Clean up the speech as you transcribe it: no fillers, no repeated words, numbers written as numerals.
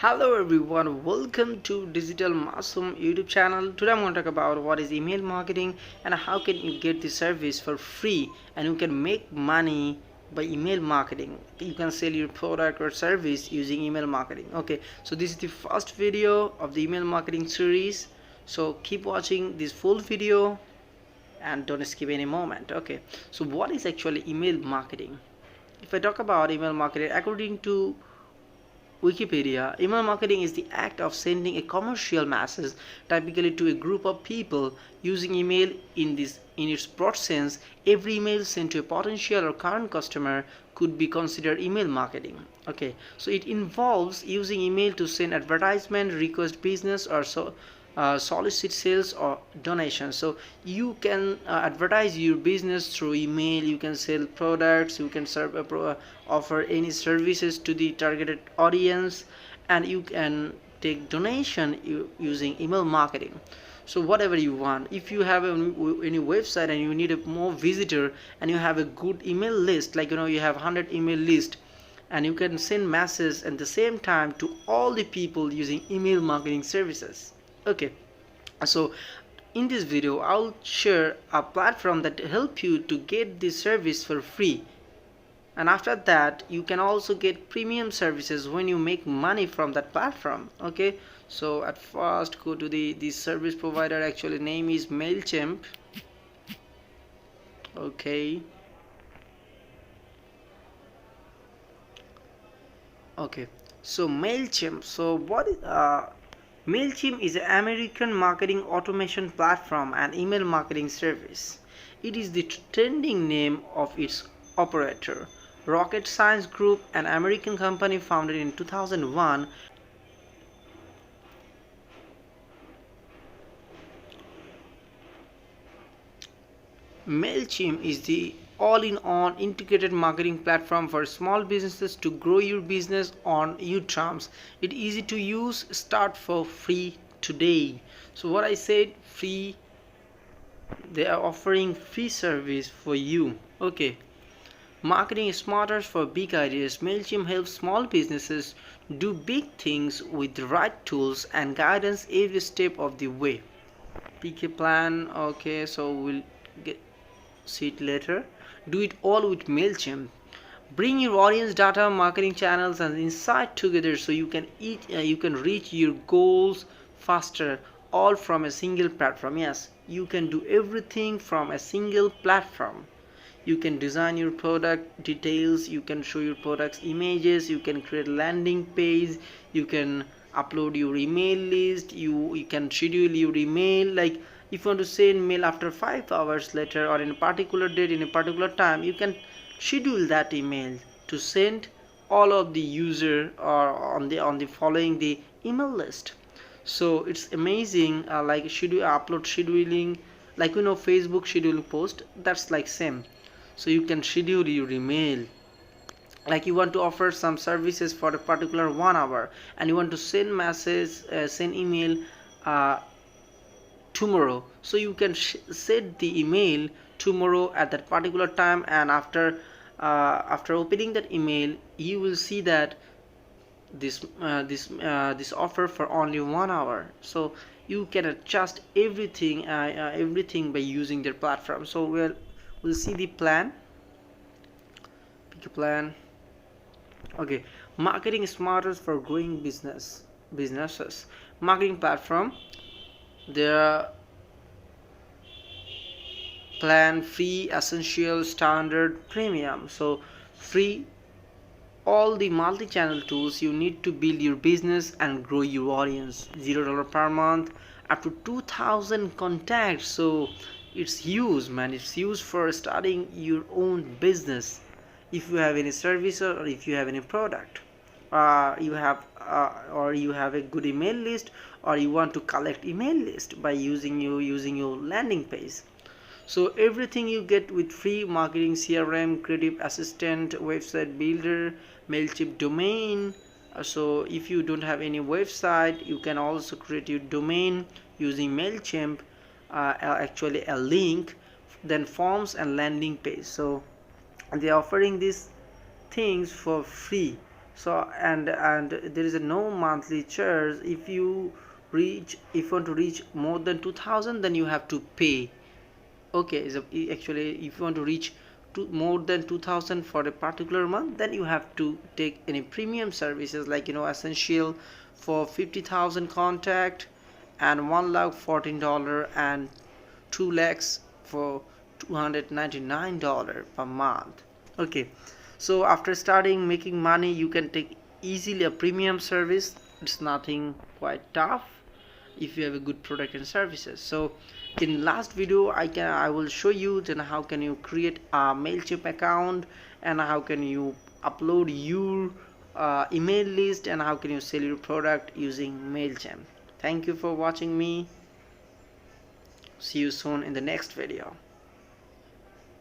Hello everyone, welcome to Digital Masum YouTube channel. Today I'm going to talk about what is email marketing and how can you get the service for free and you can make money by email marketing. You can sell your product or service using email marketing. Okay, so this is the first video of the email marketing series. So keep watching this full video and don't skip any moment. Okay, so what is actually email marketing? If I talk about email marketing, according to Wikipedia, email marketing is the act of sending a commercial message, typically to a group of people, using email in its broad sense. Every email sent to a potential or current customer could be considered email marketing. Okay, so it involves using email to send advertisement, request business, or solicit sales or donations. So you can advertise your business through email. You can sell products, you can offer any services to the targeted audience, and you can take donation using email marketing. So whatever you want, if you have any website and you need a more visitor and you have a good email list, like you have 100 email list, and you can send messages at the same time to all the people using email marketing services. Okay, so in this video I'll share a platform that help you to get this service for free, and after that you can also get premium services when you make money from that platform. Okay, so at first go to the service provider. Actually name is Mailchimp. Okay, so Mailchimp. So what is Mailchimp is an American marketing automation platform and email marketing service. It is the trending name of its operator, Rocket Science Group, an American company founded in 2001. Mailchimp is the all-in-one integrated marketing platform for small businesses to grow your business on your terms. It's easy to use. Start for free today. So what I said, free. They are offering free service for you. Okay, marketing smarter for big ideas. Mailchimp helps small businesses do big things with the right tools and guidance every step of the way. Pick a plan. Okay, so we'll get see it later. Do it all with Mailchimp. Bring your audience data, marketing channels, and insight together so you can reach your goals faster, all from a single platform. Yes, you can do everything from a single platform. You can design your product details, you can show your products images, you can create landing page, you can upload your email list, you can schedule your email. Like if you want to send mail after 5 hours later or in a particular date in a particular time, you can schedule that email to send all of the user or on the following the email list. So it's amazing. Like upload scheduling, like Facebook scheduling post, that's like same. So you can schedule your email, like you want to offer some services for a particular 1 hour and you want to send message, send email tomorrow. So you can set the email tomorrow at that particular time, and after opening that email you will see that this offer for only 1 hour. So you can adjust everything by using their platform. So we'll see the plan. Pick a plan. Okay, marketing smarter for growing businesses. Marketing platform. Their plan: free, essential, standard, premium. So free, all the multi-channel tools you need to build your business and grow your audience. $0 per month, up to 2,000 contacts. So it's huge, man. It's used for starting your own business. If you have any service or if you have any product, you have a good email list, or you want to collect email list by using your landing page. So everything you get with free: marketing, CRM, creative assistant, website builder, Mailchimp domain. So if you don't have any website, you can also create your domain using Mailchimp. Actually a link, then forms and landing page. So they are offering these things for free. So and there is a no monthly charge. If you want to reach more than 2000, then you have to pay. Okay, so actually if you want to reach to more than 2000 for a particular month, then you have to take any premium services like essential for 50,000 contact and 1 lakh $14 and 2 lakhs for $299 per month. Okay, so after starting making money, you can take easily a premium service. It's nothing quite tough if you have a good product and services. So in last video I will show you then how can you create a Mailchimp account, and how can you upload your email list, and how can you sell your product using Mailchimp. Thank you for watching me. See you soon in the next video.